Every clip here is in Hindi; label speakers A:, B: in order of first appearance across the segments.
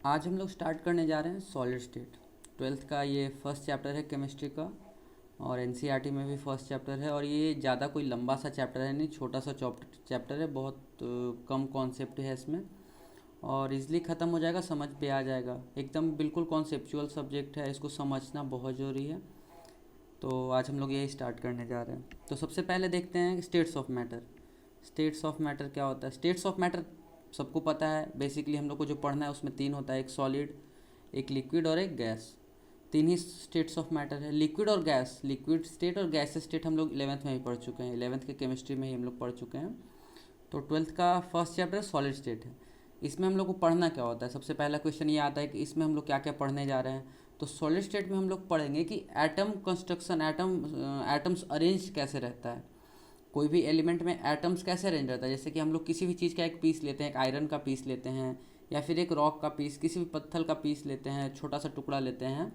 A: आज हम लोग स्टार्ट करने जा रहे हैं सॉलिड स्टेट। ट्वेल्थ का ये फर्स्ट चैप्टर है केमिस्ट्री का, और एनसीईआरटी में भी फर्स्ट चैप्टर है। और ये ज़्यादा कोई लंबा सा चैप्टर है नहीं, छोटा सा चैप्टर है, बहुत कम कॉन्सेप्ट है इसमें, और इजली ख़त्म हो जाएगा, समझ पे आ जाएगा। एकदम बिल्कुल कॉन्सेप्चुअल सब्जेक्ट है, इसको समझना बहुत ज़रूरी है। तो आज हम लोग यही स्टार्ट करने जा रहे हैं। तो सबसे पहले देखते हैं states of matter. States of matter क्या होता है? स्टेट्स ऑफ मैटर सबको पता है। बेसिकली हम लोग को जो पढ़ना है उसमें तीन होता है, एक सॉलिड, एक लिक्विड और एक गैस। तीन ही स्टेट्स ऑफ मैटर है, लिक्विड और गैस। लिक्विड स्टेट और गैस स्टेट हम लोग 11th में ही पढ़ चुके हैं, 11th के केमिस्ट्री में ही हम लोग पढ़ चुके हैं। तो 12th का फर्स्ट चैप्टर सॉलिड स्टेट है। इसमें हम लोग को पढ़ना क्या होता है? सबसे पहला क्वेश्चन ये आता है कि इसमें हम लोग क्या क्या पढ़ने जा रहे हैं। तो सॉलिड स्टेट में हम लोग पढ़ेंगे कि एटम कंस्ट्रक्शन, एटम्स अरेंज कैसे रहता है। कोई भी एलिमेंट में एटम्स कैसे अरेंज रहता है। जैसे कि हम लोग किसी भी चीज़ का एक पीस लेते हैं, एक आयरन का पीस लेते हैं, या फिर एक रॉक का पीस, किसी भी पत्थर का पीस लेते हैं, छोटा सा टुकड़ा लेते हैं।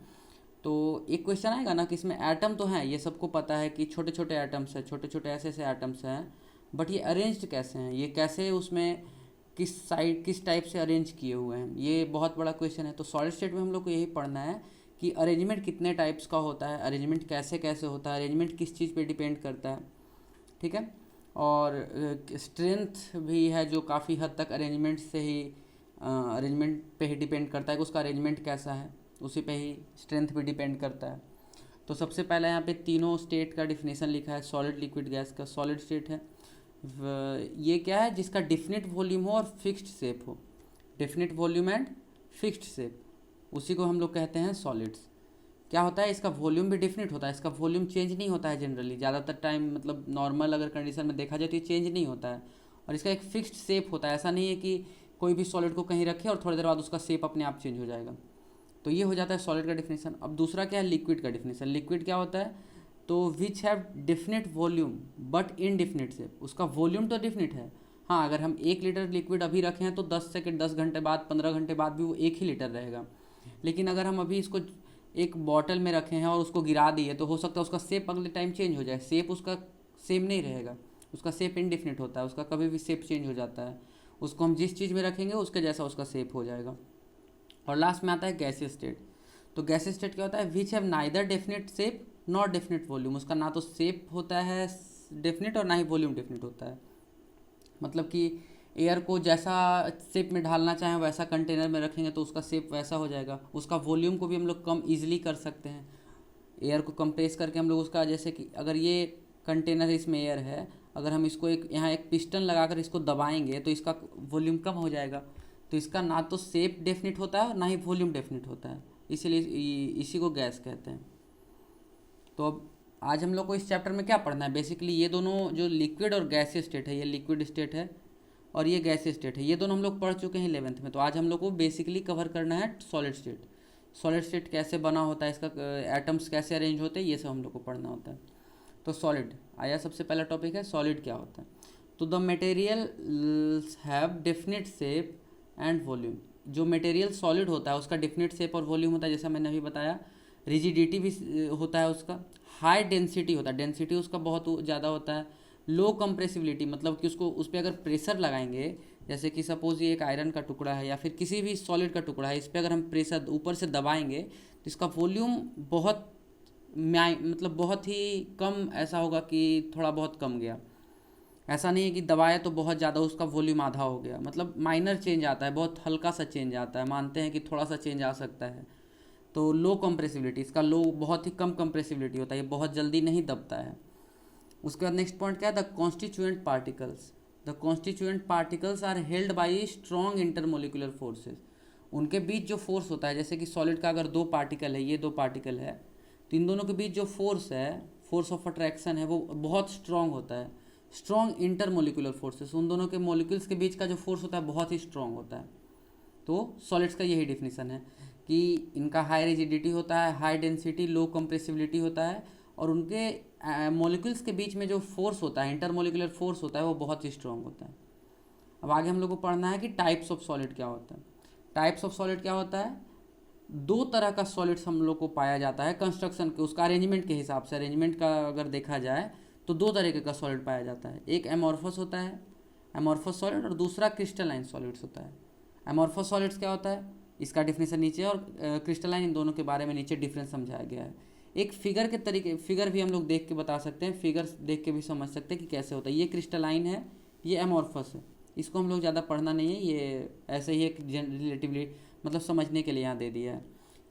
A: तो एक क्वेश्चन आएगा ना कि इसमें एटम तो हैं, ये सबको पता है कि छोटे छोटे एटम्स हैं, छोटे छोटे ऐसे ऐसे एटम्स हैं, बट ये अरेंज्ड कैसे हैं, ये कैसे उसमें किस साइड किस टाइप से अरेंज किए हुए हैं, ये बहुत बड़ा क्वेश्चन है। तो सॉलिड स्टेट में हम लोग को यही पढ़ना है कि अरेंजमेंट कितने टाइप्स का होता है, अरेंजमेंट कैसे कैसे होता है, अरेंजमेंट किस चीज़ पे डिपेंड करता है। ठीक है। और स्ट्रेंथ भी है जो काफ़ी हद तक अरेंजमेंट से ही, अरेंजमेंट पे ही डिपेंड करता है कि उसका अरेंजमेंट कैसा है, उसी पे ही स्ट्रेंथ भी डिपेंड करता है। तो सबसे पहले यहाँ पे तीनों स्टेट का डिफिनेशन लिखा है। सॉलिड, लिक्विड, गैस का सॉलिड स्टेट है। ये क्या है? जिसका डिफिनिट वॉल्यूम हो और फिक्स्ड शेप हो। Definite volume and fixed shape, उसी को हम लोग कहते हैं सॉलिड्स। क्या होता है? इसका वॉल्यूम भी डिफिनिट होता है, इसका वॉल्यूम चेंज नहीं होता है जनरली, ज़्यादातर टाइम, मतलब नॉर्मल अगर कंडीशन में देखा जाए तो ये चेंज नहीं होता है। और इसका एक फिक्स्ड शेप होता है, ऐसा नहीं है कि कोई भी सॉलिड को कहीं रखे और थोड़ी देर बाद उसका शेप अपने आप चेंज हो जाएगा। तो ये हो जाता है सॉलिड का डिफिनेशन। अब दूसरा क्या है? लिक्विड का डिफिनेशन। लिक्विड क्या होता है? तो which have definite volume but indefinite shape. उसका वॉल्यूम तो डिफिनिट है, हाँ, अगर हम 1 लीटर लिक्विड अभी रखें हैं तो 10 सेकेंड, 10 घंटे बाद, 15 घंटे बाद भी वो 1 ही लीटर रहेगा। लेकिन अगर हम अभी इसको एक बॉटल में रखे हैं और उसको गिरा दिए तो हो सकता है उसका शेप अगले टाइम चेंज हो जाए, शेप उसका सेम नहीं रहेगा। उसका शेप इनडिफिनिट होता है, उसका कभी भी शेप चेंज हो जाता है। उसको हम जिस चीज़ में रखेंगे उसके जैसा उसका शेप हो जाएगा। और लास्ट में आता है गैसीय स्टेट। तो गैसीय स्टेट क्या होता है? Which have neither definite shape not definite volume. उसका ना तो शेप होता है डेफिनेट और ना ही वॉल्यूम डेफिनेट होता है। मतलब कि एयर को जैसा शेप में ढालना चाहें वैसा कंटेनर में रखेंगे तो उसका शेप वैसा हो जाएगा। उसका वॉल्यूम को भी हम लोग कम इजीली कर सकते हैं। एयर को कंप्रेस करके हम लोग उसका, जैसे कि अगर ये कंटेनर है, इसमें एयर है, अगर हम इसको एक यहाँ एक पिस्टन लगाकर इसको दबाएंगे तो इसका वॉल्यूम कम हो जाएगा। तो इसका ना तो शेप डेफिनिट होता है और ना ही वॉल्यूम डेफिनिट होता है, इसीलिए इसी को गैस कहते हैं। तो अब आज हम लोग को इस चैप्टर में क्या पढ़ना है? बेसिकली ये दोनों जो लिक्विड और गैसीय स्टेट है, ये लिक्विड स्टेट है और ये गैसीय स्टेट है, ये दोनों हम लोग पढ़ चुके हैं 11th में। तो आज हम लोग को बेसिकली कवर करना है सॉलिड स्टेट। सॉलिड स्टेट कैसे बना होता है, इसका एटम्स कैसे अरेंज होते हैं, ये सब हम लोग को पढ़ना होता है। तो सॉलिड आया, सबसे पहला टॉपिक है सॉलिड क्या होता है। तो the material have definite shape and volume. जो मटेरियल सॉलिड होता है उसका डेफिनेट शेप और वॉल्यूम होता है, जैसा मैंने अभी बताया। रिजिडिटी भी होता है उसका। हाई डेंसिटी होता है, डेंसिटी उसका बहुत ज़्यादा होता है। लो कंप्रेसिबिलिटी, मतलब कि उसको उस पर अगर प्रेशर लगाएंगे, जैसे कि सपोज ये एक आयरन का टुकड़ा है या फिर किसी भी सॉलिड का टुकड़ा है, इस पर अगर हम प्रेशर ऊपर से दबाएंगे तो इसका वॉल्यूम बहुत मतलब बहुत ही कम ऐसा होगा कि थोड़ा बहुत कम गया। ऐसा नहीं है कि दबाए तो बहुत ज़्यादा उसका वॉल्यूम आधा हो गया, मतलब माइनर चेंज आता है, बहुत हल्का सा चेंज आता है, मानते हैं कि थोड़ा सा चेंज आ सकता है। तो लो कंप्रेसिबिलिटी, इसका लो बहुत ही कम कंप्रेसिबिलिटी होता है, ये बहुत जल्दी नहीं दबता है। उसके बाद नेक्स्ट पॉइंट क्या है? The constituent particles. The constituent particles are held by strong intermolecular forces. उनके बीच जो फोर्स होता है, जैसे कि सॉलिड का अगर दो पार्टिकल है, ये दो पार्टिकल है, तो इन दोनों के बीच जो फोर्स है, फोर्स ऑफ अट्रैक्शन है, वो बहुत स्ट्रांग होता है। स्ट्रॉन्ग इंटरमोलिकुलर फोर्सेस, उन दोनों के मॉलिक्यूल्स के बीच का जो फोर्स होता है बहुत ही स्ट्रांग होता है। तो सॉलिड्स का यही डिफिनीसन है कि इनका हाई रिजिडिटी होता है, हाई डेंसिटी, लो कंप्रेसिबिलिटी होता है, और उनके मॉलिक्यूल्स के बीच में जो फोर्स होता है, इंटरमोलिकुलर फोर्स होता है, वो बहुत ही स्ट्रांग होता है। अब आगे हम लोग को पढ़ना है कि टाइप्स ऑफ सॉलिड क्या होता है। टाइप्स ऑफ सॉलिड क्या होता है? दो तरह का सॉलिड्स हम लोग को पाया जाता है कंस्ट्रक्शन के, उसका अरेंजमेंट के हिसाब से, अरेंजमेंट का अगर देखा जाए तो दो तरीके का सॉलिड पाया जाता है। एक एमॉर्फस होता है, एमॉर्फस सॉलिड, और दूसरा क्रिस्टलाइन सॉलिड्स होता है। एमॉर्फस सॉलिड्स क्या होता है? इसका डिफिनेशन नीचे और क्रिस्टलाइन, इन दोनों के बारे में नीचे डिफरेंस समझाया गया है। एक फिगर के तरीके, फिगर भी हम लोग देख के बता सकते हैं, फिगर देख के भी समझ सकते हैं कि कैसे होता है। ये क्रिस्टलाइन है, ये एमॉर्फस है, इसको हम लोग ज़्यादा पढ़ना नहीं है, ये ऐसे ही एक रिलेटिवली मतलब समझने के लिए यहाँ दे दिया है।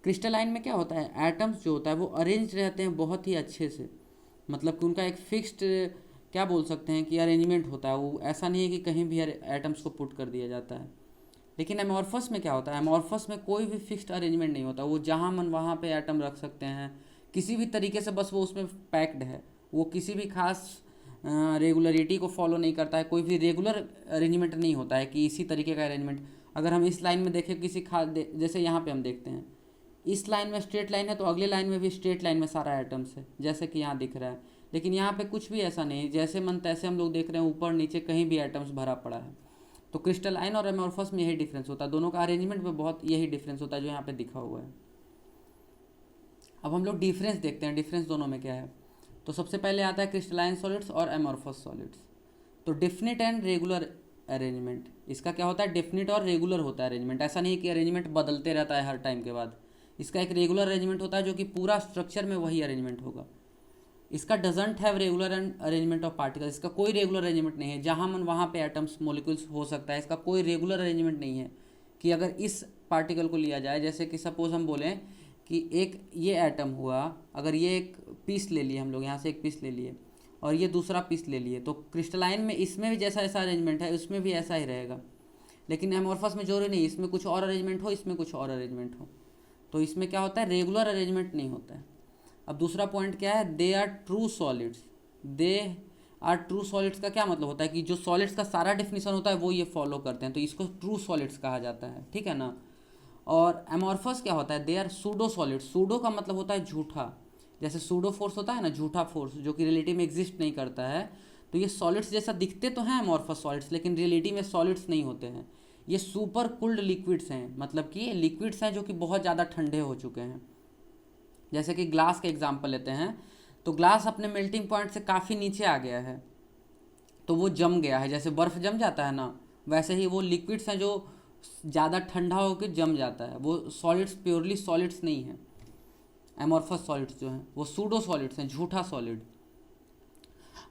A: क्रिस्टलाइन में क्या होता है, एटम्स जो होता है वो अरेंज रहते हैं बहुत ही अच्छे से, मतलब कि उनका एक फिक्स्ड क्या बोल सकते हैं कि अरेंजमेंट होता है, वो ऐसा नहीं है कि कहीं भी एटम्स को पुट कर दिया जाता है। लेकिन एमॉर्फस में क्या होता है, एमॉर्फस में कोई भी फिक्स्ड अरेंजमेंट नहीं होता, वो जहाँ मन वहाँ पे एटम रख सकते हैं किसी भी तरीके से, बस वो उसमें पैक्ड है, वो किसी भी खास रेगुलरिटी को फॉलो नहीं करता है, कोई भी रेगुलर अरेंजमेंट नहीं होता है कि इसी तरीके का अरेंजमेंट। अगर हम इस लाइन में देखें किसी खास, जैसे यहाँ पे हम देखते हैं इस लाइन में स्ट्रेट लाइन है, तो अगले लाइन में भी स्ट्रेट लाइन में सारा एटम्स है, जैसे कि यहाँ दिख रहा है। लेकिन यहाँ पे कुछ भी ऐसा नहीं, जैसे मन तैसे हम लोग देख रहे हैं, ऊपर नीचे कहीं भी एटम्स भरा पड़ा है। तो क्रिस्टलाइन और एमॉर्फस में यही डिफरेंस होता है, दोनों का अरेंजमेंट में बहुत यही डिफरेंस होता है जो यहाँ पे दिखा हुआ है। अब हम लोग डिफरेंस देखते हैं, डिफरेंस दोनों में क्या है। तो सबसे पहले आता है क्रिस्टलाइन सॉलिड्स और एमॉर्फस सॉलिड्स। तो डेफिनिट एंड रेगुलर अरेंजमेंट, इसका क्या होता है, डेफिनिट और रेगुलर होता है अरेंजमेंट, ऐसा नहीं कि अरेंजमेंट बदलते रहता है हर टाइम के बाद। इसका एक रेगुलर अरेंजमेंट होता है जो कि पूरा स्ट्रक्चर में वही अरेंजमेंट होगा। इसका doesn't have regular and arrangement of particles, इसका कोई रेगुलर अरेंजमेंट नहीं है, जहाँ मन वहाँ पे एटम्स मॉलिक्यूल्स हो सकता है, इसका कोई रेगुलर अरेंजमेंट नहीं है कि अगर इस पार्टिकल को लिया जाए, जैसे कि सपोज हम बोलें कि एक ये एटम हुआ, अगर ये एक पीस ले लिए हम लोग, यहाँ से एक पीस ले लिए और ये दूसरा पीस ले लिए, तो क्रिस्टलाइन में इसमें भी जैसा ऐसा अरेंजमेंट है उसमें भी ऐसा ही रहेगा। लेकिन एमॉर्फस में जरूरी नहीं, इसमें कुछ और अरेंजमेंट हो, इसमें कुछ और अरेंजमेंट हो, तो इसमें क्या होता है, रेगुलर अरेंजमेंट नहीं होता है। अब दूसरा पॉइंट क्या है, they are true solids. They are true solids का क्या मतलब होता है कि जो सॉलिड्स का सारा डेफिनेशन होता है वो ये फॉलो करते हैं, तो इसको ट्रू सॉलिड्स कहा जाता है, ठीक है ना। और एमॉर्फस क्या होता है, they are pseudo solids. Pseudo का मतलब होता है झूठा, जैसे सूडो फोर्स होता है ना, झूठा फोर्स जो कि रियलिटी में एग्जिस्ट नहीं करता है। तो ये सॉलिड्स जैसा दिखते तो हैं एमॉर्फस सॉलिड्स, लेकिन रियलिटी में सॉलिड्स नहीं होते हैं, ये सुपर कूल्ड लिक्विड्स हैं, मतलब कि ये लिक्विड्स हैं जो कि बहुत ज़्यादा ठंडे हो चुके हैं। जैसे कि ग्लास का एग्जांपल लेते हैं, तो ग्लास अपने मेल्टिंग पॉइंट से काफ़ी नीचे आ गया है, तो वो जम गया है, जैसे बर्फ़ जम जाता है ना, वैसे ही वो लिक्विड्स हैं जो ज़्यादा ठंडा होकर जम जाता है, वो सॉलिड्स प्योरली सॉलिड्स नहीं है। एमॉर्फस सॉलिड्स जो हैं वो सूडो सॉलिड्स हैं, झूठा सॉलिड।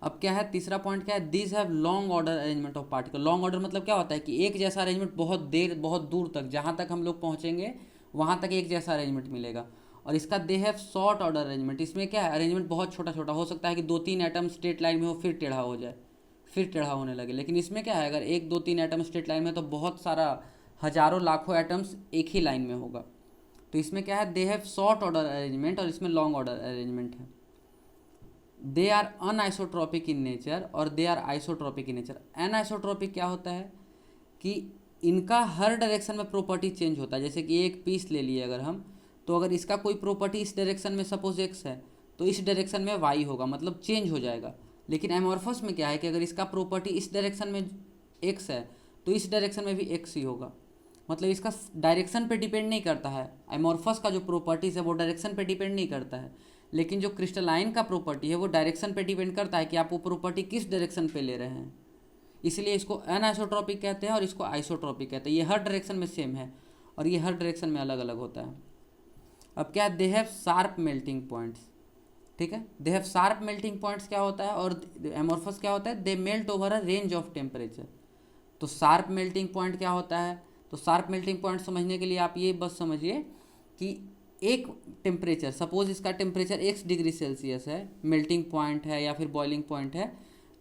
A: अब क्या है, तीसरा पॉइंट क्या है, this have long order arrangement of particle. Long order मतलब क्या होता है कि एक जैसा अरेंजमेंट बहुत देर, बहुत दूर तक, जहाँ तक हम लोग पहुँचेंगे वहाँ तक एक जैसा अरेंजमेंट मिलेगा। और इसका they have short order arrangement, इसमें क्या है, अरेंजमेंट बहुत छोटा छोटा हो सकता है कि 2-3 एटम स्ट्रेट लाइन में हो फिर टेढ़ा हो जाए, फिर टेढ़ा होने लगे। लेकिन इसमें क्या है, अगर 1-2-3 एटम स्ट्रेट लाइन में तो बहुत सारा हजारों लाखों एटम्स एक ही लाइन में होगा। तो इसमें क्या है, they have short order arrangement और इसमें लॉन्ग ऑर्डर अरेंजमेंट है। दे आर अनआइसोट्रॉपिक इन नेचर और they are isotropic in nature. Anisotropic क्या होता है कि इनका हर डायरेक्शन में प्रॉपर्टी चेंज होता है। जैसे कि एक पीस ले लिए अगर हम, तो अगर इसका कोई प्रॉपर्टी इस डायरेक्शन में सपोज एक्स है, तो इस डायरेक्शन में वाई होगा, मतलब चेंज हो जाएगा। लेकिन एमॉर्फस में क्या है कि अगर इसका प्रॉपर्टी इस डायरेक्शन में एक्स है, तो इस डायरेक्शन में भी एक्स ही होगा, मतलब इसका डायरेक्शन पे डिपेंड नहीं करता है। एमॉर्फस का जो प्रॉपर्टीज़ है वो डायरेक्शन पे डिपेंड नहीं करता है, लेकिन जो क्रिस्टलाइन का प्रॉपर्टी है वो डायरेक्शन पे डिपेंड करता है कि आप वो प्रॉपर्टी किस डायरेक्शन पे ले रहे हैं। इसलिए इसको अनआइसोट्रॉपिक कहते हैं और इसको आइसोट्रॉपिक कहते हैं। ये हर डायरेक्शन में सेम है और ये हर डायरेक्शन में अलग अलग होता है। अब क्या है, they have sharp melting points, ठीक है। They have sharp melting points क्या होता है, और एमॉर्फस क्या होता है, they melt over a range of temperature. तो शार्प मेल्टिंग पॉइंट क्या होता है, तो शार्प मेल्टिंग पॉइंट समझने के लिए आप ये बस समझिए कि एक टेम्परेचर, सपोज इसका टेम्परेचर x डिग्री सेल्सियस है, मेल्टिंग पॉइंट है या फिर बॉइलिंग पॉइंट है,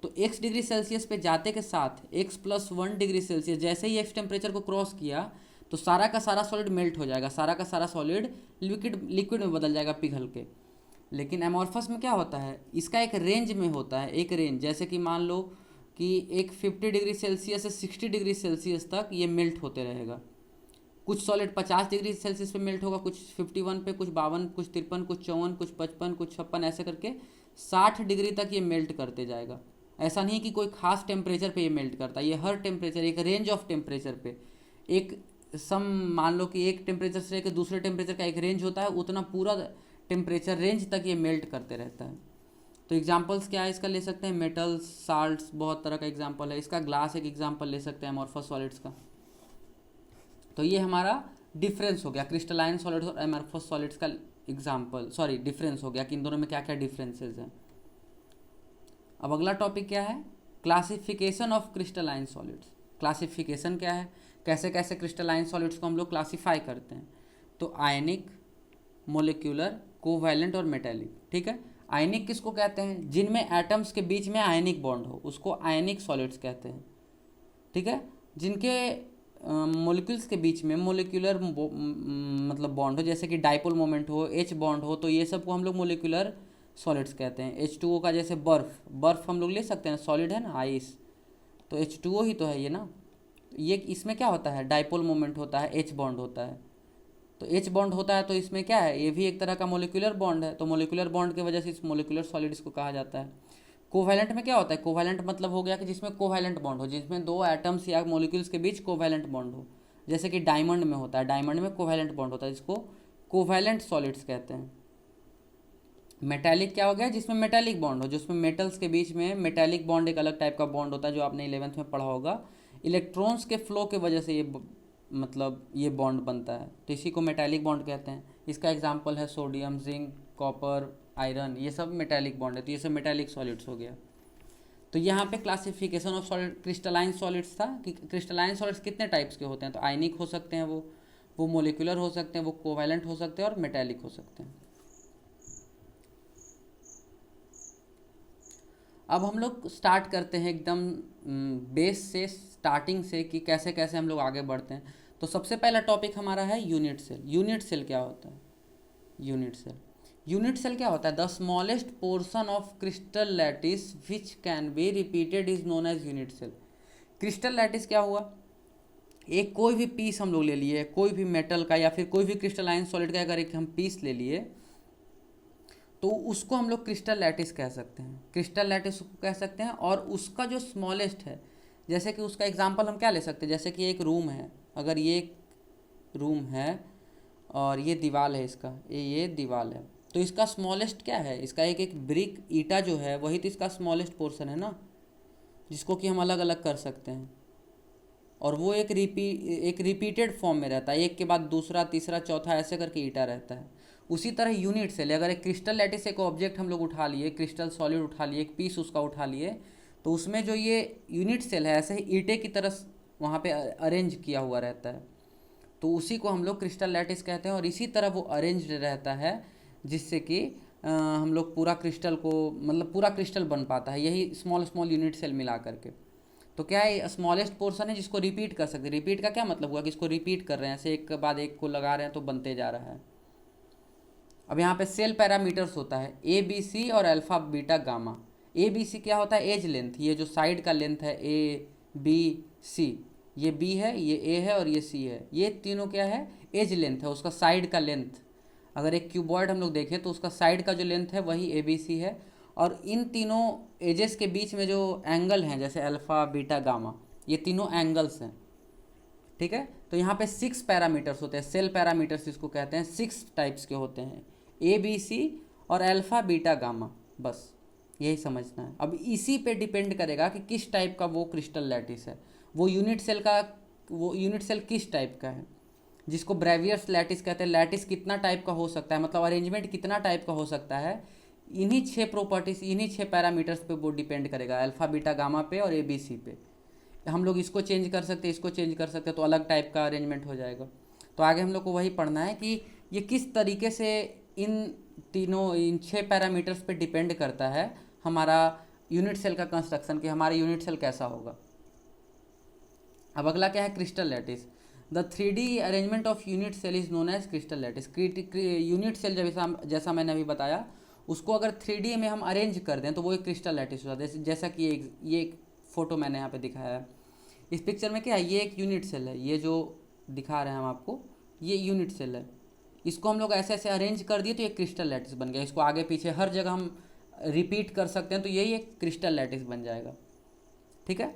A: तो x डिग्री सेल्सियस पे जाते के साथ x+1 डिग्री सेल्सियस जैसे ही x टेम्परेचर को क्रॉस किया, तो सारा का सारा सॉलिड मेल्ट हो जाएगा, सारा का सारा सॉलिड लिक्विड में बदल जाएगा पिघल के। लेकिन एमॉर्फस में क्या होता है, इसका एक रेंज में होता है, एक रेंज, जैसे कि मान लो कि एक 50 डिग्री सेल्सियस से 60 डिग्री सेल्सियस तक ये मेल्ट होते रहेगा। कुछ सॉलिड 50 डिग्री सेल्सियस पे मेल्ट होगा, कुछ 51 पे, कुछ 52, कुछ 53, कुछ 54, कुछ 55, कुछ 56, ऐसे करके 60 डिग्री तक ये मेल्ट करते जाएगा। ऐसा नहीं कि कोई खास टेम्परेचर पे ये मेल्ट करता है, ये हर टेम्परेचर, एक रेंज ऑफ टेम्परेचर पे, एक सम मान लो कि एक टेम्परेचर से लेकर दूसरे टेम्परेचर का एक रेंज होता है, उतना पूरा टेम्परेचर रेंज तक ये मेल्ट करते रहता है। तो एग्जांपल्स क्या है इसका ले सकते हैं, मेटल्स, साल्ट्स, बहुत तरह का एग्जांपल है इसका, ग्लास एक एग्जांपल ले सकते हैं एमॉर्फस सॉलिड्स का। तो ये हमारा डिफरेंस हो गया क्रिस्टलाइन सॉलिड्स और एमरफस सॉलिड्स का डिफरेंस हो गया कि इन दोनों में क्या क्या डिफरेंसेस हैं। अब अगला टॉपिक क्या है, classification of crystalline solids. Classification क्या है, कैसे कैसे क्रिस्टलाइन सॉलिड्स को हम लोग क्लासीफाई करते हैं। तो आयनिक, मोलिक्यूलर, कोवैलेंट और मेटेलिक। ठीक है, आयनिक किसको कहते हैं, जिनमें एटम्स के बीच में आयनिक बॉन्ड हो उसको आयनिक सॉलिड्स कहते हैं। ठीक है, जिनके मोलिक्यूल्स के बीच में मोलिकुलर मतलब बॉन्ड हो, जैसे कि डाइपोल मोमेंट हो, एच बॉन्ड हो, तो ये सब को हम लोग मोलिकुलर सॉलिड्स कहते हैं। H2O का जैसे बर्फ़ हम लोग ले सकते हैं, सॉलिड है ना, आइस, तो H2O ही तो है ये ना। ये इसमें क्या होता है, डाइपोल मोमेंट होता है, एच बॉन्ड होता है, तो एच बॉन्ड होता है, तो इसमें क्या है, ये भी एक तरह का मोलिकुलर बॉन्ड है, तो मोलिकुलर बॉन्ड की वजह से इस मोलिकुलर सॉलिड्स को कहा जाता है। कोवैलेंट में क्या होता है, कोवैलेंट मतलब हो गया कि जिसमें कोवैलेंट बॉन्ड हो, जिसमें दो एटम्स या मॉलिक्यूल्स के बीच कोवैलेंट बॉन्ड हो, जैसे कि डायमंड में होता है, डायमंड में कोवैलेंट बॉन्ड होता है, जिसको कोवैलेंट सॉलिड्स कहते हैं। मेटालिक क्या हो गया, जिसमें मेटालिक बॉन्ड हो, जिसमें मेटल्स के बीच में मेटालिक बॉन्ड एक अलग टाइप का बॉन्ड होता है, जो आपने 11th में पढ़ा होगा। इलेक्ट्रॉन्स के फ्लो के वजह से ये मतलब ये बॉन्ड बनता है, तो इसी को मेटालिक बॉन्ड कहते हैं। इसका एग्जांपल है सोडियम, जिंक, कॉपर, आयरन, ये सब मेटालिक बॉन्ड है, तो ये सब मेटालिक सॉलिड्स हो गया। तो यहाँ पे classification of solid crystalline solids था कि क्रिस्टलाइन सॉलिड्स कितने टाइप्स के होते हैं, तो आयनिक हो सकते हैं, वो मोलिकुलर हो सकते हैं, वो कोवैलेंट हो सकते हैं और मेटालिक हो सकते हैं। अब हम लोग स्टार्ट करते हैं एकदम बेस से, स्टार्टिंग से, कि कैसे कैसे हम लोग आगे बढ़ते हैं। तो सबसे पहला टॉपिक हमारा है यूनिट सेल। यूनिट सेल क्या होता है, यूनिट सेल क्या होता है, the smallest portion of crystal lattice which can be repeated is known as unit cell. Crystal lattice क्या हुआ, एक कोई भी पीस हम लोग ले लिए, कोई भी मेटल का या फिर कोई भी क्रिस्टलाइन सॉलिड का अगर एक हम पीस ले लिए, तो उसको हम लोग क्रिस्टल लैटिस कह सकते हैं, क्रिस्टल लैटिस कह सकते हैं। और उसका जो स्मॉलेस्ट है, जैसे कि उसका एग्जांपल हम क्या ले सकते हैं, जैसे कि एक रूम है, अगर ये एक रूम है और ये दीवार है, इसका ये दीवार है, तो इसका स्मॉलेस्ट क्या है, इसका एक ब्रिक ईटा जो है वही तो इसका स्मॉलेस्ट पोर्शन है ना, जिसको कि हम अलग अलग कर सकते हैं। और वो एक रिपीटेड फॉर्म में रहता है, एक के बाद दूसरा, तीसरा, चौथा, ऐसे करके ईटा रहता है। उसी तरह यूनिट सेल, अगर एक क्रिस्टल लैटिस एक ऑब्जेक्ट हम लोग उठा लिए, क्रिस्टल सॉलिड उठा लिए, एक पीस उसका उठा लिए, तो उसमें जो ये यूनिट सेल है ऐसे ही ईंटे की तरह वहाँ पे अरेंज किया हुआ रहता है, तो उसी को हम लोग क्रिस्टल लैटिस कहते हैं। और इसी तरह वो अरेंज रहता है जिससे कि हम लोग पूरा क्रिस्टल को मतलब पूरा क्रिस्टल बन पाता है, यही स्मॉल स्मॉल यूनिट सेल मिला करके। तो क्या है, स्मॉलेस्ट पोर्शन है जिसको रिपीट कर सकते हैं। रिपीट का क्या मतलब हुआ कि इसको रिपीट कर रहे हैं, ऐसे एक के बाद एक को लगा रहे हैं तो बनते जा रहा है। अब यहाँ पे सेल पैरामीटर्स होता है ABC और अल्फा बीटा गामा। ABC क्या होता है, एज लेंथ, ये जो साइड का लेंथ है ABC, ये B है, ये A है और ये C है, ये तीनों क्या है, एज लेंथ है, उसका साइड का लेंथ। अगर एक क्यूबॉइड हम लोग देखें तो उसका साइड का जो लेंथ है वही ABC है। और इन तीनों एजेस के बीच में जो एंगल हैं, जैसे अल्फ़ा बीटा गामा, ये तीनों एंगल्स हैं। ठीक है, तो यहाँ पे 6 पैरामीटर्स होते हैं, सेल पैरामीटर्स इसको कहते हैं, 6 टाइप्स के होते हैं, ABC और अल्फ़ा बीटा गामा, बस यही समझना है। अब इसी पे डिपेंड करेगा कि किस टाइप का वो क्रिस्टल लैटिस है, वो यूनिट सेल किस टाइप का है, जिसको ब्रेवियर्स लैटिस कहते हैं। लैटिस कितना टाइप का हो सकता है, मतलब अरेंजमेंट कितना टाइप का हो सकता है, इन्हीं 6 प्रॉपर्टीज, इन्हीं 6 पैरामीटर्स पे वो डिपेंड करेगा, अल्फ़ा बीटा गामा पे और ABC पे। हम लोग इसको चेंज कर सकते हैं, इसको चेंज कर सकते हैं, तो अलग टाइप का अरेंजमेंट हो जाएगा। तो आगे हम लोग को वही पढ़ना है कि ये किस तरीके से इन 6 पैरामीटर्स पे डिपेंड करता है हमारा यूनिट सेल का कंस्ट्रक्शन, कि हमारा यूनिट सेल कैसा होगा। अब अगला क्या है, crystal lattice. The 3D arrangement of unit cell is known as crystal lattice. Unit cell जैसा मैंने अभी बताया, उसको अगर 3D में हम अरेंज कर दें तो वो एक क्रिस्टल लैटिस हो जाता है। जैसा कि ये एक फोटो मैंने यहाँ पे दिखाया है, इस पिक्चर में क्या है, ये एक यूनिट सेल है, ये जो दिखा रहे हैं हम आपको, ये यूनिट सेल है। इसको हम लोग ऐसे ऐसे अरेंज कर दिए तो ये क्रिस्टल लैटिस बन गया। इसको आगे पीछे हर जगह हम रिपीट कर सकते हैं, तो यही एक क्रिस्टल लैटिस बन जाएगा। ठीक है,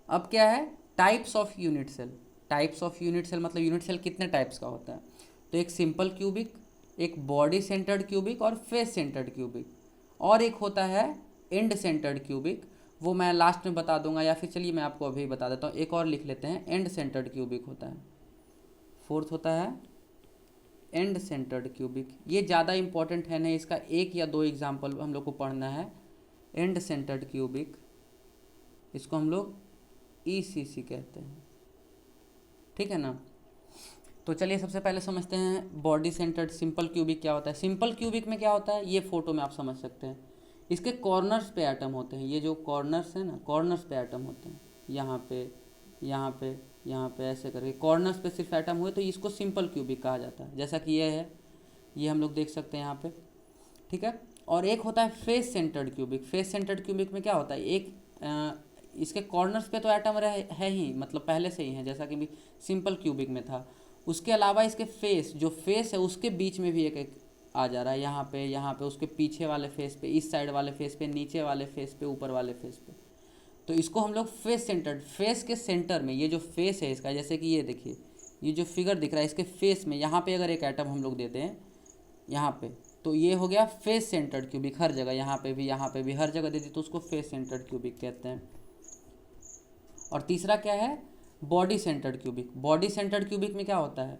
A: अब क्या है, types of unit cell. Types of unit cell मतलब यूनिट सेल कितने टाइप्स का होता है, तो एक सिंपल क्यूबिक, एक बॉडी सेंटर्ड क्यूबिक और फेस सेंटर्ड क्यूबिक, और एक होता है एंड सेंटर्ड क्यूबिक, वो मैं लास्ट में बता दूंगा, या फिर चलिए मैं आपको अभी बता देता हूँ, एक और लिख लेते हैं, एंड सेंटर्ड क्यूबिक होता है। फोर्थ होता है एंड सेंटर्ड क्यूबिक। ये ज़्यादा इंपॉर्टेंट है नहीं, इसका एक या दो एग्जाम्पल हम लोग को पढ़ना है। एंड सेंटर्ड क्यूबिक, इसको हम लोग ECC कहते हैं, ठीक है ना। तो चलिए सबसे पहले समझते हैं बॉडी सेंटर्ड सिंपल क्यूबिक क्या होता है। सिंपल क्यूबिक में क्या होता है, ये फोटो में आप समझ सकते हैं। इसके कॉर्नर्स पे एटम होते हैं, ये जो कॉर्नर्स हैं ना, कॉर्नर्स पे एटम होते हैं, यहाँ पे यहाँ पे यहाँ पे ऐसे करके कॉर्नर्स पे सिर्फ एटम हुए तो इसको सिंपल क्यूबिक कहा जाता है। जैसा कि ये है, ये हम लोग देख सकते हैं यहाँ पे, ठीक है। और एक होता है face centred cubic. Face centred cubic में क्या होता है, इसके कॉर्नर्स पे तो एटम है ही, मतलब पहले से ही है, जैसा कि भी सिंपल क्यूबिक में था। उसके अलावा इसके फेस, जो फेस है उसके बीच में भी एक आ जा रहा है, यहाँ पे उसके पीछे वाले फेस पे, इस साइड वाले फेस पे, नीचे वाले फेस पे, ऊपर वाले फेस पे। तो इसको हम लोग फेस सेंटर्ड, फेस के सेंटर में ये जो फेस है इसका, जैसे कि ये देखिए, ये जो फिगर दिख रहा है इसके फेस में, यहाँ पे अगर एक एटम हम लोग देते हैं यहाँ पे, तो ये हो गया फेस सेंटर्ड क्यूबिक। हर जगह, यहाँ पे भी हर जगह दे दी तो उसको फेस सेंटर्ड क्यूबिक कहते हैं। और तीसरा क्या है, body centred cubic. Body centred cubic में क्या होता है,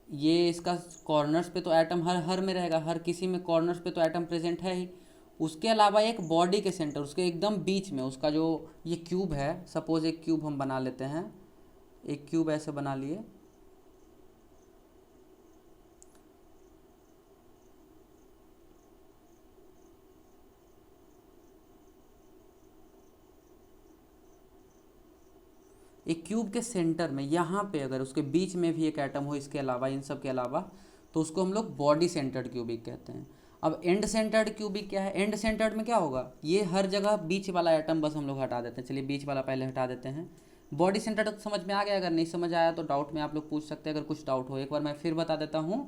A: ये इसका कॉर्नर्स पे तो एटम हर में रहेगा, हर किसी में कॉर्नर्स पे तो एटम प्रेजेंट है ही। उसके अलावा एक बॉडी के सेंटर, उसके एकदम बीच में, उसका जो ये क्यूब है, सपोज एक क्यूब हम बना लेते हैं, एक क्यूब ऐसे बना लिए, एक क्यूब के सेंटर में यहाँ पे अगर उसके बीच में भी एक एटम हो इसके अलावा, इन सब के अलावा, तो उसको हम लोग बॉडी सेंटर्ड क्यूबिक कहते हैं। अब एंड सेंटर्ड क्यूबिक क्या है, एंड सेंटर्ड में क्या होगा, ये हर जगह बीच वाला एटम बस हम लोग हटा देते हैं। चलिए बीच वाला पहले हटा देते हैं। बॉडी सेंटर्ड समझ में आ गया, अगर नहीं समझ आया तो डाउट में आप लोग पूछ सकते हैं, अगर कुछ डाउट हो। एक बार मैं फिर बता देता हूँ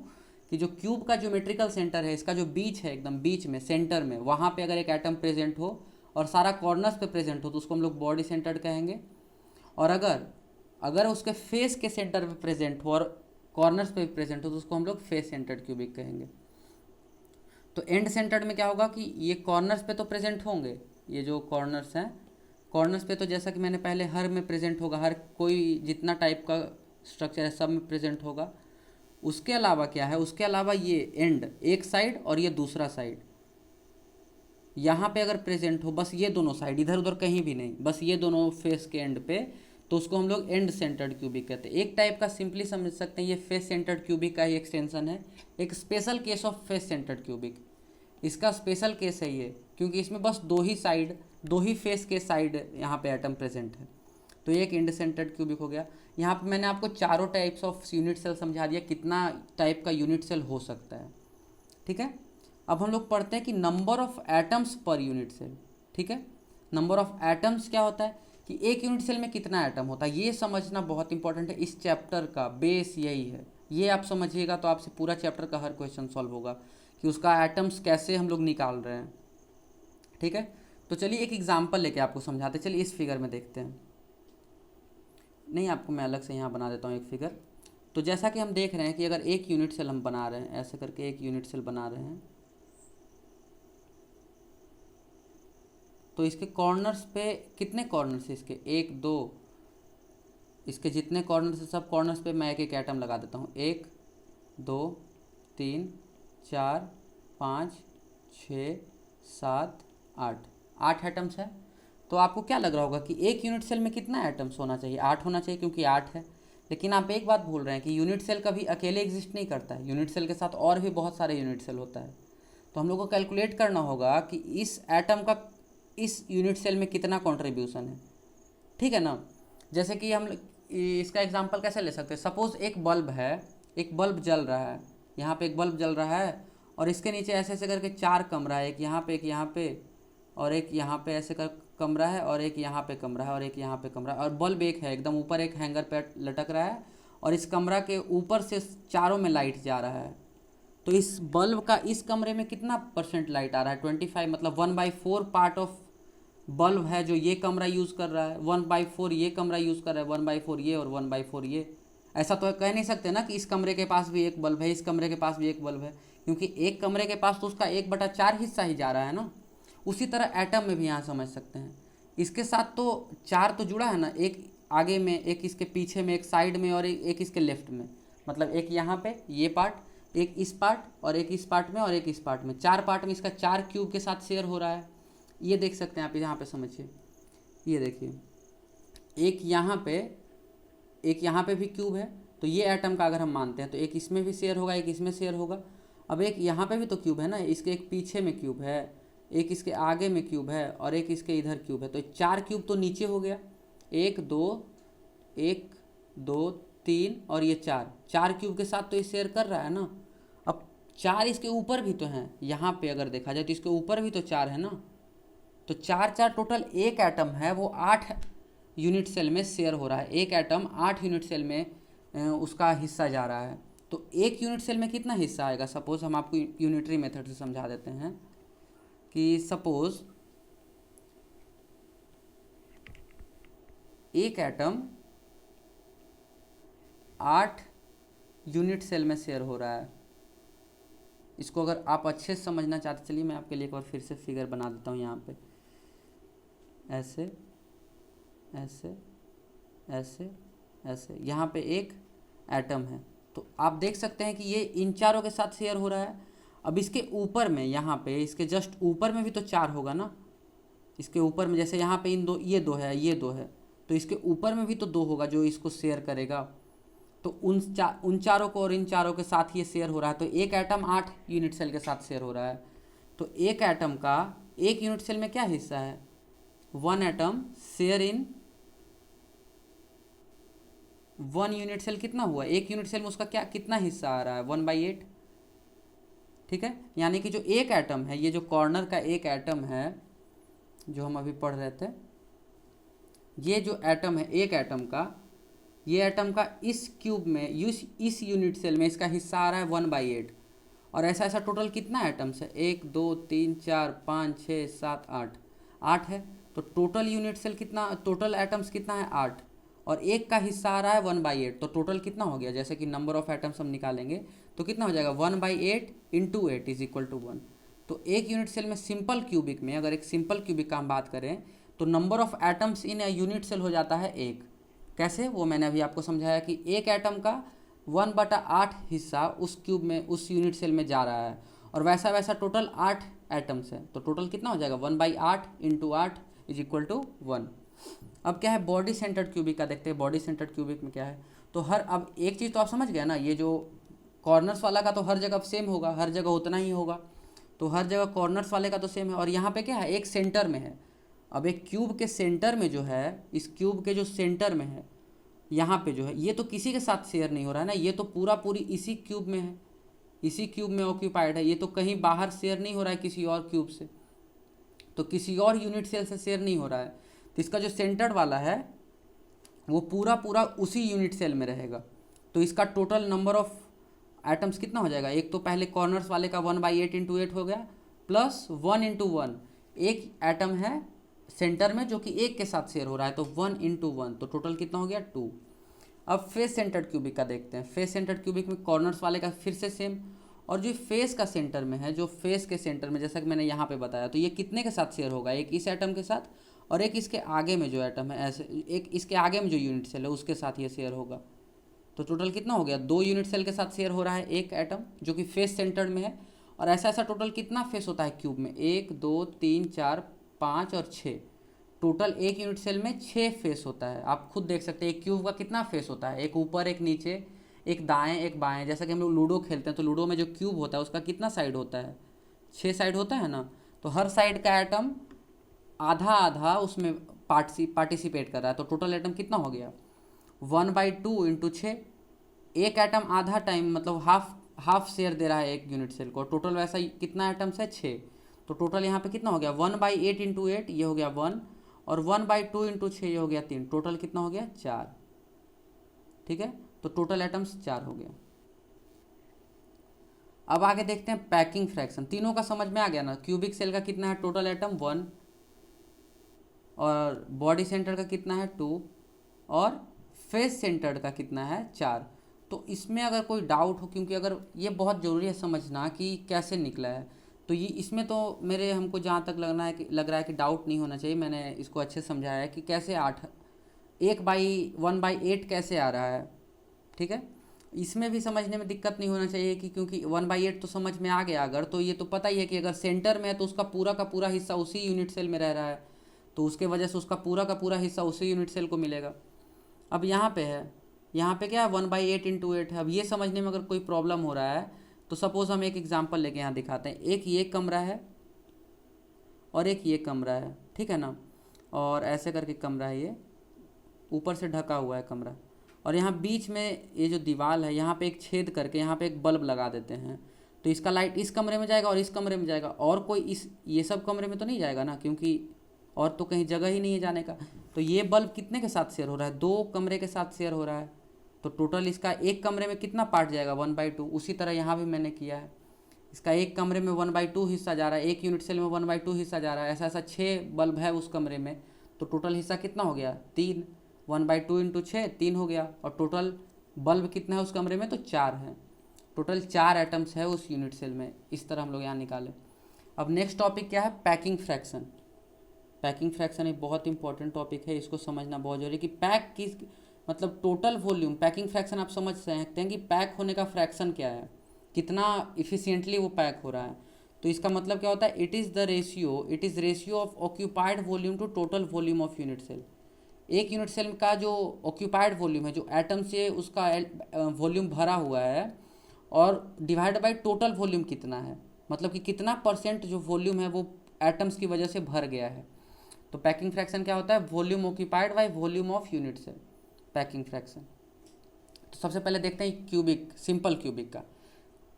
A: कि जो क्यूब का ज्योमेट्रिकल सेंटर है, इसका जो बीच है एकदम बीच में, सेंटर में, वहाँ पे अगर एक एटम प्रेजेंट हो और सारा कॉर्नर्स पे प्रेजेंट हो तो उसको हम लोग बॉडी सेंटर्ड कहेंगे। और अगर उसके फेस के सेंटर पे प्रेजेंट हो और कॉर्नर्स पे भी प्रेजेंट हो तो उसको हम लोग फेस सेंटर्ड क्यूबिक कहेंगे। तो एंड सेंटर्ड में क्या होगा कि ये कॉर्नर्स पे तो प्रेजेंट होंगे, ये जो कॉर्नर्स हैं, कॉर्नर्स पे तो जैसा कि मैंने पहले हर में प्रेजेंट होगा, हर कोई जितना टाइप का स्ट्रक्चर है सब में प्रेजेंट होगा। उसके अलावा क्या है, उसके अलावा ये एंड एक साइड और ये दूसरा साइड, यहाँ पे अगर प्रेजेंट हो, बस ये दोनों साइड, इधर उधर कहीं भी नहीं, बस ये दोनों फेस के एंड पे, तो उसको हम लोग एंड सेंटर्ड क्यूबिक कहते हैं। एक टाइप का सिंपली समझ सकते हैं, ये फेस सेंटर्ड क्यूबिक का ही एक्सटेंशन है, एक special case of face centred cubic. इसका स्पेशल केस है ये, क्योंकि इसमें बस दो ही फेस के साइड यहाँ पे एटम प्रेजेंट है। तो ये एक एंड सेंटर्ड क्यूबिक हो गया। यहाँ पे मैंने आपको चारों टाइप्स ऑफ यूनिट सेल समझा दिया, कितना टाइप का यूनिट सेल हो सकता है, ठीक है। अब हम लोग पढ़ते हैं कि number of atoms per unit cell, ठीक है। नंबर ऑफ एटम्स क्या होता है कि एक यूनिट सेल में कितना एटम होता है, ये समझना बहुत इंपॉर्टेंट है। इस चैप्टर का बेस यही है, ये आप समझिएगा तो आपसे पूरा चैप्टर का हर क्वेश्चन सॉल्व होगा कि उसका एटम्स कैसे हम लोग निकाल रहे हैं, ठीक है। तो चलिए एक एग्जांपल लेके आपको समझाते हैं। चलिए इस फिगर में देखते हैं, नहीं आपको मैं अलग से यहाँ बना देता हूँ एक फिगर। तो जैसा कि हम देख रहे हैं कि अगर एक यूनिट सेल हम बना रहे हैं, ऐसे करके एक यूनिट सेल बना रहे हैं, तो इसके कॉर्नर्स पे कितने कॉर्नर्स है, इसके 1 2, इसके जितने कॉर्नर्स है सब कॉर्नर्स पे मैं एक एक एटम लगा देता हूँ। 1 2 3 4 5 6 7 8 एटम्स है। तो आपको क्या लग रहा होगा कि एक यूनिट सेल में कितना एटम्स होना चाहिए, 8 होना चाहिए, क्योंकि 8 है। लेकिन आप एक बात भूल रहे हैं कि यूनिट सेल कभी अकेले एग्जिस्ट नहीं करता है, यूनिट सेल के साथ और भी बहुत सारे यूनिट सेल होता है। तो हम लोग को कैलकुलेट करना होगा कि इस एटम का इस यूनिट सेल में कितना कंट्रीब्यूशन है, ठीक है ना। जैसे कि हम इसका एग्जांपल कैसे ले सकते हैं, सपोज एक बल्ब है, एक बल्ब जल रहा है, यहाँ पे एक बल्ब जल रहा है और इसके नीचे ऐसे ऐसे करके 4 कमरा है, एक यहाँ पे और एक यहाँ पे ऐसे कर कमरा है, और एक यहाँ पे कमरा है, और एक यहाँ पे कमरा है, और बल्ब एक है एकदम ऊपर, एक हैंगर पे लटक रहा है, और इस कमरा के ऊपर से चारों में लाइट जा रहा है। तो इस बल्ब का इस कमरे में कितना % लाइट आ रहा है, 25, मतलब 1/4 पार्ट ऑफ बल्ब है जो ये कमरा यूज़ कर रहा है, 1/4 ये कमरा यूज़ कर रहा है, 1/4 ये और 1/4 ये। ऐसा तो कह नहीं सकते ना कि इस कमरे के पास भी एक बल्ब है, इस कमरे के पास भी एक बल्ब है, क्योंकि एक कमरे के पास तो उसका 1/4 हिस्सा ही जा रहा है ना। उसी तरह एटम में भी यहाँ समझ सकते हैं, इसके साथ तो 4 तो जुड़ा है ना, एक आगे में, एक इसके पीछे में, एक साइड में और एक इसके लेफ्ट में, मतलब एक यहाँ पे ये पार्ट, एक इस पार्ट और एक इस पार्ट में और एक इस पार्ट में, 4 पार्ट में इसका 4 क्यूब के साथ शेयर हो रहा है। ये देख सकते हैं आप यहाँ पे समझिए, ये देखिए एक यहाँ पे भी क्यूब है, तो ये एटम का अगर हम मानते हैं तो एक इसमें भी शेयर होगा, एक इसमें शेयर होगा। अब एक यहाँ पे भी तो क्यूब है ना, इसके एक पीछे में क्यूब है, एक इसके आगे में क्यूब है और एक इसके इधर क्यूब है, तो 4 क्यूब तो नीचे हो गया, 1 2 3 और ये 4 क्यूब के साथ तो ये शेयर कर रहा है ना। अब 4 इसके ऊपर भी तो हैं, यहाँ पे अगर देखा जाए तो इसके ऊपर भी तो 4 है ना, तो 4 टोटल एक एटम है वो 8 यूनिट सेल में शेयर हो रहा है। एक एटम 8 यूनिट सेल में उसका हिस्सा जा रहा है। तो एक यूनिट सेल में कितना हिस्सा आएगा, सपोज हम आपको यूनिटरी मेथड से समझा देते हैं कि सपोज एक एटम 8 यूनिट सेल में शेयर हो रहा है। इसको अगर आप अच्छे से समझना चाहते, चलिए मैं आपके लिए एक बार फिर से फिगर बना देता हूँ। यहाँ पे ऐसे ऐसे ऐसे ऐसे, यहाँ पे एक एटम है, तो आप देख सकते हैं कि ये इन चारों के साथ शेयर हो रहा है। अब इसके ऊपर में, यहाँ पे इसके जस्ट ऊपर में भी तो 4 होगा ना, इसके ऊपर में जैसे यहाँ पे इन दो, ये 2 है, ये 2 है, तो इसके ऊपर में भी तो 2 होगा जो इसको शेयर करेगा। तो उन चारों को और इन चारों के साथ ये शेयर हो रहा है, तो एक एटम 8 यूनिट सेल के साथ शेयर हो रहा है। तो एक एटम का एक यूनिट सेल में क्या हिस्सा है, 1 atom share in 1 unit cell कितना हुआ, एक यूनिट सेल में उसका क्या कितना हिस्सा आ रहा है, 1/8। ठीक है, यानी कि जो एक एटम है, ये जो कॉर्नर का एक एटम है जो हम अभी पढ़ रहे थे, ये जो एटम है एक एटम का, ये एटम का इस क्यूब में इस यूनिट सेल में इसका हिस्सा आ रहा है 1/8। और ऐसा ऐसा टोटल कितना एटम्स है, 1 2 3 4 5 6 7 8 है। तो टोटल यूनिट सेल कितना, टोटल एटम्स कितना है 8, और एक का हिस्सा आ रहा है 1/8, तो टोटल कितना हो गया, जैसे कि नंबर ऑफ एटम्स हम निकालेंगे तो कितना हो जाएगा, 1/8 × 8 = 1। तो एक यूनिट सेल में सिंपल क्यूबिक में, अगर एक सिंपल क्यूबिक का हम बात करें तो number of atoms in unit cell हो जाता है 1। कैसे, वो मैंने अभी आपको समझाया कि एक एटम का 1/8 हिस्सा उस क्यूब में, उस यूनिट सेल में जा रहा है, और वैसा वैसा टोटल 8 एटम्स है, तो टोटल कितना हो जाएगा, 1/8 × 8 = 1। अब क्या है, बॉडी सेंटर्ड क्यूबिक का देखते हैं। बॉडी सेंटर्ड क्यूबिक में क्या है, तो अब एक चीज़ तो आप समझ गए ना, ये जो कॉर्नर्स वाला का तो हर जगह सेम होगा, हर जगह उतना ही होगा, तो हर जगह कॉर्नर्स वाले का तो सेम है। और यहाँ पे क्या है, एक सेंटर में है। अब एक क्यूब के सेंटर में जो है, इस क्यूब के जो सेंटर में है, यहाँ पे जो है, ये तो किसी के साथ शेयर नहीं हो रहा है ना, ये तो पूरी इसी क्यूब में है, इसी क्यूब में ऑक्यूपाइड है, ये तो कहीं बाहर शेयर नहीं हो रहा है किसी और क्यूब से, तो किसी और यूनिट सेल से शेयर नहीं हो रहा है। तो इसका जो सेंटर्ड वाला है वो पूरा उसी यूनिट सेल में रहेगा। तो इसका टोटल नंबर ऑफ एटम्स कितना हो जाएगा, एक तो पहले कॉर्नर्स वाले का 1/8 × 8 हो गया, प्लस 1 × 1, एक एटम है सेंटर में जो कि एक के साथ शेयर हो रहा है, तो 1 × 1, तो टोटल कितना हो गया 2। अब फेस सेंटर्ड क्यूबिक का देखते हैं। फेस सेंटर्ड क्यूबिक में कॉर्नर्स वाले का फिर से सेम, और जो फेस का सेंटर में है, जो फेस के सेंटर में, जैसा कि मैंने यहाँ पे बताया, तो ये कितने के साथ शेयर होगा, एक इस एटम के साथ और एक इसके आगे में जो एटम है, ऐसे एक इसके आगे में जो यूनिट सेल है उसके साथ ये शेयर होगा। तो टोटल कितना हो गया, 2 यूनिट सेल के साथ शेयर हो रहा है एक एटम जो कि फेस सेंटर्ड में है। और ऐसा ऐसा टोटल कितना फेस होता है क्यूब में, 1 2 3 4 5 और 6, टोटल एक यूनिट सेल में 6 फेस होता है। आप खुद देख सकते हैं एक क्यूब का कितना फेस होता है, एक ऊपर एक नीचे, एक दाएं एक बाएं। जैसा कि हम लोग लूडो खेलते हैं तो लूडो में जो क्यूब होता है उसका कितना साइड होता है, 6 साइड होता है ना। तो हर साइड का एटम आधा आधा उसमें पार्टिसिपेट कर रहा है, तो टोटल एटम कितना हो गया, 1/2 × 6। एक एटम आधा टाइम मतलब हाफ शेयर दे रहा है एक यूनिट सेल को, टोटल वैसा ही कितना एटम्स है 6। तो टोटल यहाँ पे कितना हो गया, 1/8 × 8 ये हो गया 1, और 1/2 × 6 ये हो गया 3, टोटल कितना हो गया 4। ठीक है, तो टोटल एटम्स 4 हो गया। अब आगे देखते हैं पैकिंग फ्रैक्शन। तीनों का समझ में आ गया ना, क्यूबिक सेल का कितना है टोटल एटम 1, और बॉडी सेंटर का कितना है 2, और फेस सेंटर्ड का कितना है 4। तो इसमें अगर कोई डाउट हो, क्योंकि अगर ये बहुत ज़रूरी है समझना कि कैसे निकला है, तो ये इसमें तो हमको जहाँ तक लग रहा है कि डाउट नहीं होना चाहिए। मैंने इसको अच्छे से समझाया है कि कैसे 1/8 कैसे आ रहा है। ठीक है, इसमें भी समझने में दिक्कत नहीं होना चाहिए कि क्योंकि 1/8 तो समझ में आ गया, अगर तो ये तो पता ही है कि अगर सेंटर में है तो उसका पूरा का पूरा हिस्सा उसी यूनिट सेल में रह रहा है, तो उसके वजह से उसका पूरा का पूरा हिस्सा उसी यूनिट सेल को मिलेगा। अब यहाँ पे है, यहाँ पे क्या है 1/8 इंटू 8 है। अब ये समझने में अगर कोई प्रॉब्लम हो रहा है तो सपोज़ हम एक एग्जाम्पल लेके यहाँ दिखाते हैं। एक ये कमरा है और एक ये कमरा है, ठीक है ना, और ऐसे करके कमरा है, ये ऊपर से ढका हुआ है कमरा, और यहाँ बीच में ये जो दीवार है यहाँ पे एक छेद करके यहाँ पे एक बल्ब लगा देते हैं, तो इसका लाइट इस कमरे में जाएगा और इस कमरे में जाएगा, और कोई इस ये सब कमरे में तो नहीं जाएगा ना, क्योंकि और तो कहीं जगह ही नहीं है जाने का। तो ये बल्ब कितने के साथ शेयर हो रहा है, 2 कमरे के साथ शेयर हो रहा है, तो टोटल इसका एक कमरे में कितना पार्ट जाएगा 1/2। उसी तरह यहाँ भी मैंने किया है, इसका एक कमरे में 1/2 हिस्सा जा रहा है, एक यूनिट सेल में 1/2 हिस्सा जा रहा है, ऐसा ऐसा 6 बल्ब है उस कमरे में, तो टोटल हिस्सा कितना हो गया 3, 1/2 इंटू 6 3 हो गया, और टोटल बल्ब कितना है उस कमरे में तो 4 है, टोटल 4 एटम्स है उस यूनिट सेल में। इस तरह हम लोग यहाँ निकालें। अब नेक्स्ट टॉपिक क्या है, पैकिंग फ्रैक्शन। पैकिंग फ्रैक्शन एक बहुत इंपॉर्टेंट टॉपिक है, इसको समझना बहुत जरूरी है कि पैक किस मतलब टोटल वॉल्यूम, पैकिंग फ्रैक्शन आप समझ सकते हैं कि पैक होने का फ्रैक्शन क्या है, कितना इफिशियंटली वो पैक हो रहा है। तो इसका मतलब क्या होता है, it is ratio of occupied volume to total volume of unit cell. एक यूनिट सेल का जो ऑक्यूपाइड वॉल्यूम है, जो एटम से उसका वॉल्यूम भरा हुआ है, और डिवाइड बाय टोटल वॉल्यूम कितना है, मतलब कि कितना परसेंट जो वॉल्यूम है वो एटम्स की वजह से भर गया है। तो पैकिंग फ्रैक्शन क्या होता है, volume occupied by volume of unit cell, packing fraction. तो सबसे पहले देखते हैं क्यूबिक, सिंपल क्यूबिक का।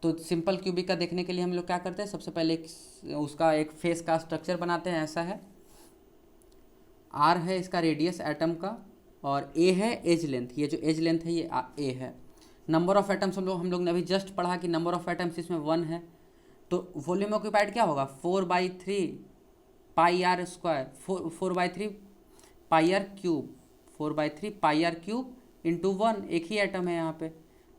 A: तो सिंपल क्यूबिक का देखने के लिए हम लोग क्या करते हैं, सबसे पहले उसका एक फेस का स्ट्रक्चर बनाते हैं। ऐसा है, आर है इसका रेडियस एटम का, और ए है एज लेंथ, ये जो एज लेंथ है ये ए है। नंबर ऑफ एटम्स हम लोग ने अभी जस्ट पढ़ा कि नंबर ऑफ एटम्स इसमें 1 है। तो वॉल्यूम ऑक्यूपाइड क्या होगा, 4/3 pi r square, 4/3 pi r cube, 4/3 pi r cube into 1, एक ही एटम है यहाँ पे,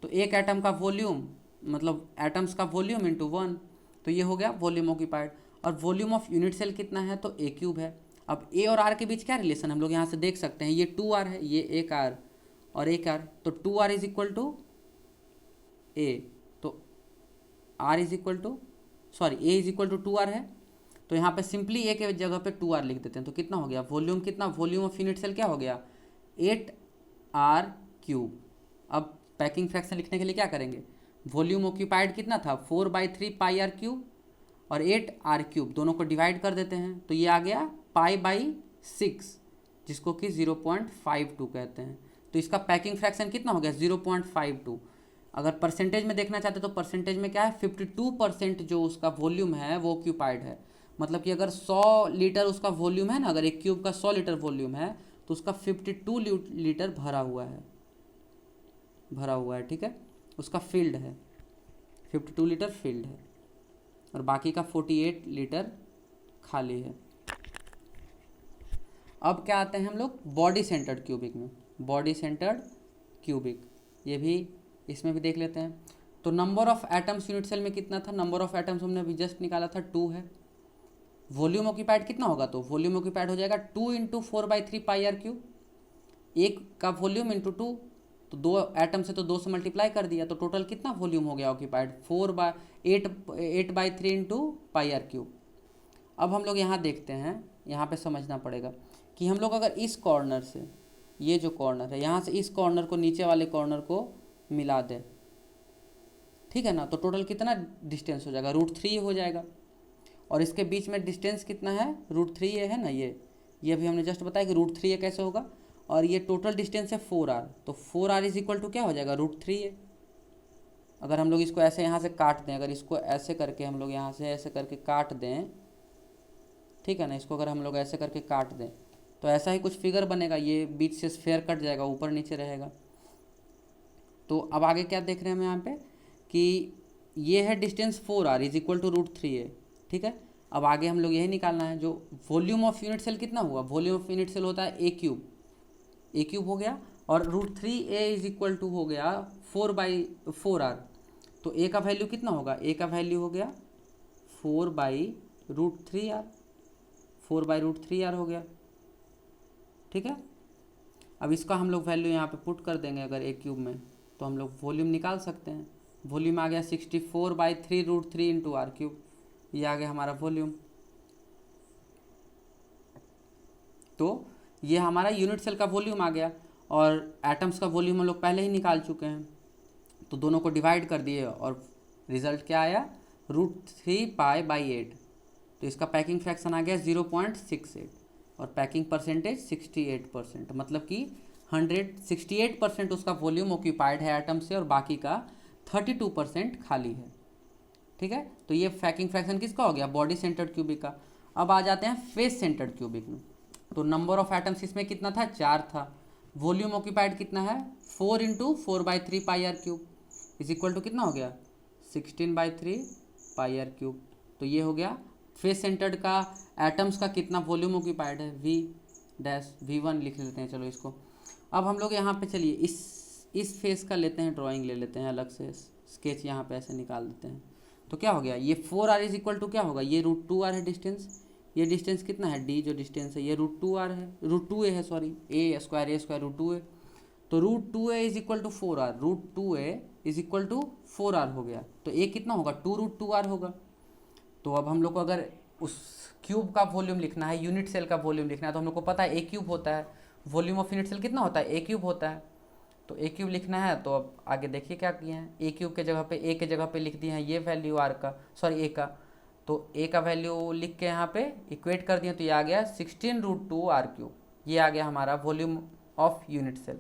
A: तो एक एटम का वॉल्यूम मतलब एटम्स का वॉल्यूम इंटू 1, तो ये हो गया वॉल्यूम ऑक्यूपाइड। और वॉल्यूम ऑफ यूनिट सेल कितना है, तो ए क्यूब है। अब ए और आर के बीच क्या रिलेशन हम लोग यहाँ से देख सकते हैं, ये 2r है, ये एक आर और एक आर, तो 2r is equal to a, तो r is equal to sorry a is equal to 2r है, तो यहाँ पे सिंपली ए के जगह पे 2r लिख देते हैं, तो कितना हो गया वॉल्यूम, कितना वॉल्यूम ऑफ यूनिट सेल क्या हो गया 8r क्यूब। अब पैकिंग फ्रैक्शन लिखने के लिए क्या करेंगे, वॉल्यूम ऑक्यूपाइड कितना था 4/3 पाई आर क्यूब और 8r क्यूब, दोनों को डिवाइड कर देते हैं, तो ये आ गया π/6, जिसको कि 0.52 कहते हैं। तो इसका पैकिंग फ्रैक्शन कितना हो गया 0.52। अगर परसेंटेज में देखना चाहते तो परसेंटेज में क्या है, 52% जो उसका वॉल्यूम है वो ऑक्यूपाइड है। मतलब कि अगर 100 लीटर उसका वॉल्यूम है ना, अगर एक क्यूब का 100 लीटर वॉल्यूम है तो उसका 52 लीटर भरा हुआ है, ठीक है, उसका फील्ड है, 52 लीटर फील्ड है, और बाकी का 48 लीटर खाली है। अब क्या आते हैं हम लोग बॉडी सेंटर्ड क्यूबिक में, बॉडी सेंटर्ड क्यूबिक, ये भी इसमें भी देख लेते हैं। तो number of atoms unit cell में कितना था, नंबर ऑफ एटम्स हमने अभी जस्ट निकाला था 2 है। वॉल्यूम ऑक्यूपाइड कितना होगा, तो वॉल्यूम ऑक्यूपाइड हो जाएगा 2 इंटू 4/3 पाई आर क्यूब, एक का वॉल्यूम इंटू 2, तो 2 एटम से तो 2 से मल्टीप्लाई कर दिया, तो टोटल कितना वॉल्यूम हो गया occupied 8/3 into pi r cube. अब हम लोग यहाँ देखते हैं, यहाँ पे समझना पड़ेगा कि हम लोग अगर इस कॉर्नर से, ये जो कॉर्नर है यहाँ से इस कॉर्नर को नीचे वाले कॉर्नर को मिला दें, ठीक है ना, तो टोटल कितना डिस्टेंस हो जाएगा √3 हो जाएगा, और इसके बीच में डिस्टेंस कितना है √3 है ना, ये अभी हमने जस्ट बताया कि √3 कैसे होगा, और ये टोटल डिस्टेंस है 4r, तो 4r इज इक्वल टू क्या हो जाएगा √3। अगर हम लोग इसको ऐसे यहाँ से काट दें, अगर इसको ऐसे करके हम लोग यहाँ से ऐसे करके काट दें, ठीक है ना, इसको अगर हम लोग ऐसे करके काट दें तो ऐसा ही कुछ फिगर बनेगा, ये बीच से स्फेयर कट जाएगा, ऊपर नीचे रहेगा। तो अब आगे क्या देख रहे हैं हम यहाँ पे कि ये है distance 4r is equal to √3 है, ठीक है। अब आगे हम लोग यही निकालना है, जो वॉल्यूम ऑफ यूनिट सेल कितना हुआ, वॉल्यूम ऑफ यूनिट सेल होता है ए क्यूब हो गया, और √3a इज इक्वल टू हो गया 4/4r, तो ए का वैल्यू कितना होगा, ए का वैल्यू हो गया 4/√3r, 4/√3r हो गया, ठीक है। अब इसका हम लोग वैल्यू यहाँ पे पुट कर देंगे अगर ए क्यूब में, तो हम लोग वॉल्यूम निकाल सकते हैं। वॉल्यूम आ गया 64/3√3 इंटू r³। ये आ गया हमारा वॉल्यूम। तो ये हमारा यूनिट सेल का वॉल्यूम आ गया, और एटम्स का वॉल्यूम हम लोग पहले ही निकाल चुके हैं, तो दोनों को डिवाइड कर दिए और रिजल्ट क्या आया, √3π/8। तो इसका पैकिंग फ्रैक्शन आ गया 0.68 और पैकिंग परसेंटेज 68%। मतलब कि 168% उसका वॉल्यूम ऑक्यूपाइड है एटम से और बाकी का 32% खाली है। ठीक है, तो ये पैकिंग फ्रैक्शन किसका हो गया, बॉडी सेंटर्ड क्यूबिक का। अब आ जाते हैं फेस सेंटर्ड क्यूबिक में। तो नंबर ऑफ एटम्स इसमें कितना था, 4 था। वॉल्यूम ऑक्यूपाइड कितना है, 4 × 4/3πr³ इज इक्वल टू कितना हो गया, 16/3πr³। तो ये हो गया फेस सेंटर्ड का एटम्स का कितना वॉल्यूम ऑक्यूपाइड है, V'(V1) लिख लेते हैं चलो इसको। अब हम लोग यहाँ पे चलिए इस फेस का लेते हैं, ड्राइंग ले लेते हैं अलग से, स्केच यहाँ पे ऐसे निकाल देते हैं। तो क्या हो गया, ये 4r इज इक्वल टू क्या होगा, ये √2r है डिस्टेंस। ये डिस्टेंस कितना है, d जो डिस्टेंस है ये √2r है, √2a है, सॉरी a² √2a। तो √2a is equal to 4r, √2a is equal to 4r हो गया। तो a कितना होगा, 2√2r होगा। तो अब हम लोग को अगर उस क्यूब का वॉल्यूम लिखना है, यूनिट सेल का वॉल्यूम लिखना है, तो हम लोग को पता है a³ होता है, वॉल्यूम ऑफ यूनिट सेल कितना होता है, a³ होता है। तो a³ लिखना है, तो अब आगे देखिए क्या किए हैं, a³ के जगह पे a के जगह पे लिख दिए हैं ये वैल्यू r का, सॉरी a का। तो a का वैल्यू लिख के यहाँ पे इक्वेट कर दिए, तो ये आ गया 16√2r³। ये आ गया हमारा वॉल्यूम ऑफ यूनिट सेल।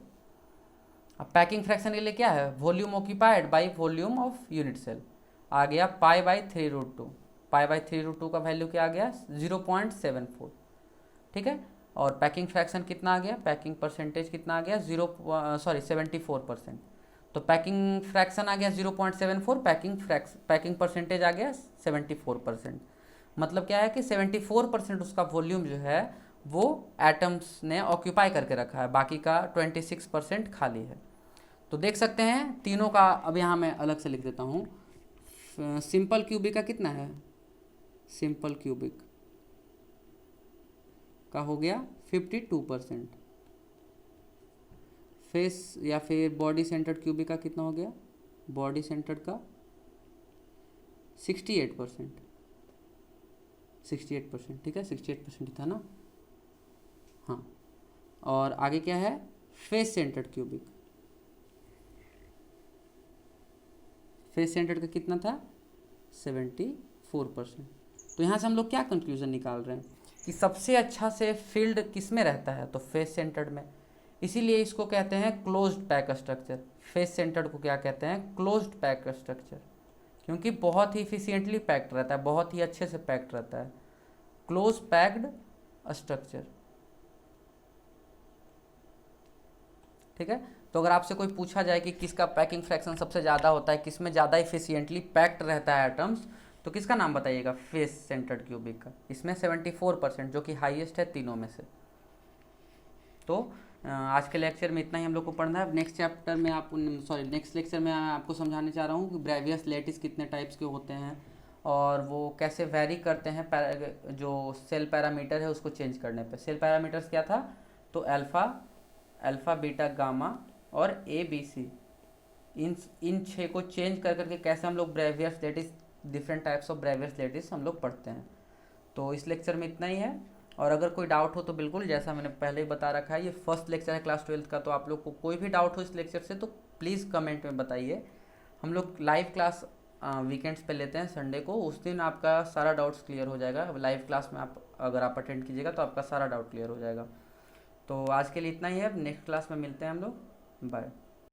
A: अब पैकिंग फ्रैक्शन के लिए क्या है, volume occupied by volume of unit cell, आ गया π/3√2। π/3√2 का वैल्यू क्या आ गया, 0.74। ठीक है, और पैकिंग फ्रैक्शन कितना आ गया, पैकिंग परसेंटेज कितना आ गया, 74%। तो पैकिंग फ्रैक्शन आ गया 0.74, पैकिंग परसेंटेज आ गया 74%। मतलब क्या है कि 74% उसका वॉल्यूम जो है वो एटम्स ने ऑक्यूपाई करके रखा है, बाकी का 26% खाली है। तो देख सकते हैं तीनों का, अब यहाँ मैं अलग से लिख देता हूँ। सिंपल क्यूबिक का कितना है, सिंपल क्यूबिक का हो गया 52%। फेस या फिर बॉडी सेंटर्ड क्यूबिक का कितना हो गया, बॉडी सेंटर्ड का 68%। 68%, ठीक है, 68% था ना, हाँ। और आगे क्या है, face centred cubic, face centred का कितना था, 74%। तो यहाँ से हम लोग क्या कंक्लूजन निकाल रहे हैं कि सबसे अच्छा से फील्ड किस में रहता है, तो फेस सेंटर्ड में। इसीलिए इसको कहते हैं closed pack structure. Face centred को क्या कहते हैं, क्लोज्ड पैक स्ट्रक्चर, क्योंकि बहुत ही इफिशिएंटली पैक्ड रहता है, बहुत ही अच्छे से पैक्ड रहता है, क्लोज पैक्ड स्ट्रक्चर। ठीक है, तो अगर आपसे कोई पूछा जाए कि किसका पैकिंग फ्रैक्शन सबसे ज़्यादा होता है, किसमें ज़्यादा इफिशिएंटली पैक्ड रहता है एटम्स, तो किसका नाम बताइएगा, फेस सेंटर्ड क्यूबिक का। इसमें 74%, जो कि हाईएस्ट है तीनों में से। तो आज के लेक्चर में इतना ही हम लोग को पढ़ना है। नेक्स्ट चैप्टर में नेक्स्ट लेक्चर में मैं आपको समझाने चाह रहा हूँ कि ब्रेवियस लैटिस कितने टाइप्स के होते हैं और वो कैसे वेरी करते हैं, जो सेल पैरामीटर है उसको चेंज करने पे। सेल पैरामीटर्स क्या था, तो अल्फ़ा बीटा गामा और ABC, इन 6 को चेंज कर करके कैसे हम लोग Bravais lattice, different types of Bravais lattice हम लोग पढ़ते हैं। तो इस लेक्चर में इतना ही है, और अगर कोई डाउट हो तो बिल्कुल, जैसा मैंने पहले ही बता रखा है, ये फर्स्ट लेक्चर है क्लास 12th का, तो आप लोग को कोई भी डाउट हो इस लेक्चर से तो प्लीज़ कमेंट में बताइए। हम लोग लाइव क्लास वीकेंड्स पे लेते हैं, संडे को, उस दिन आपका सारा डाउट्स क्लियर हो जाएगा। लाइव क्लास में अगर आप अटेंड कीजिएगा तो आपका सारा डाउट क्लियर हो जाएगा। तो आज के लिए इतना ही है, नेक्स्ट क्लास में मिलते हैं हम लोग, बाय।